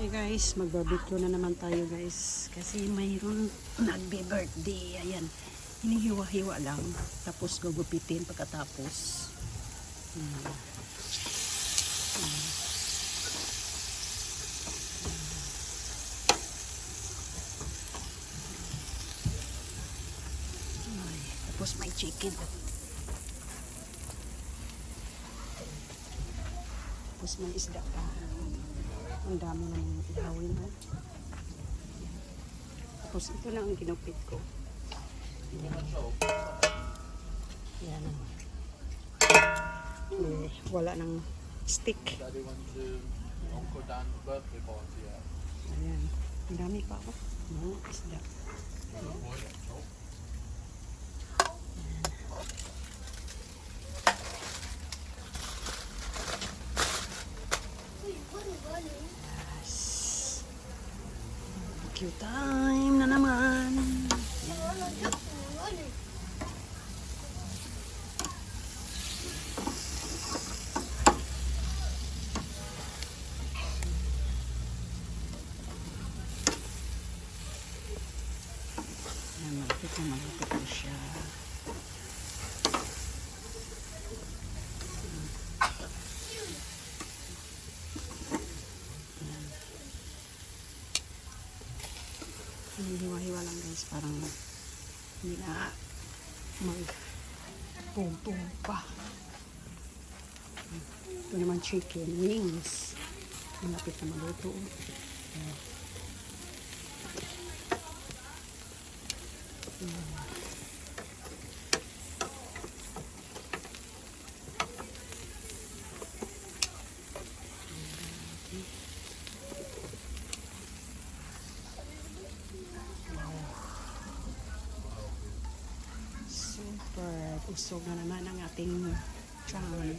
Hi guys, magbarbecue na naman tayo guys. Kasi mayroon nagbe-birthday. Ayan, hinihiwa-hiwa lang. Tapos gugupitin pagkatapos. Ay, tapos may chicken. Tapos may isda pa. Ang dami ng ihawin mo. Tapos ito lang ang ginupit ko. Yan. Eh, wala ng stick. Ayan. Ang dami pa ako. Mga isda. Yes. Barbecue time na naman. Ayan, malapit na siya. Hiwa-hiwa lang guys, parang hindi na mag-pum-pum pa. Ito naman chicken wings. Malapit na maluto. Super usog na naman ang ating tiyan.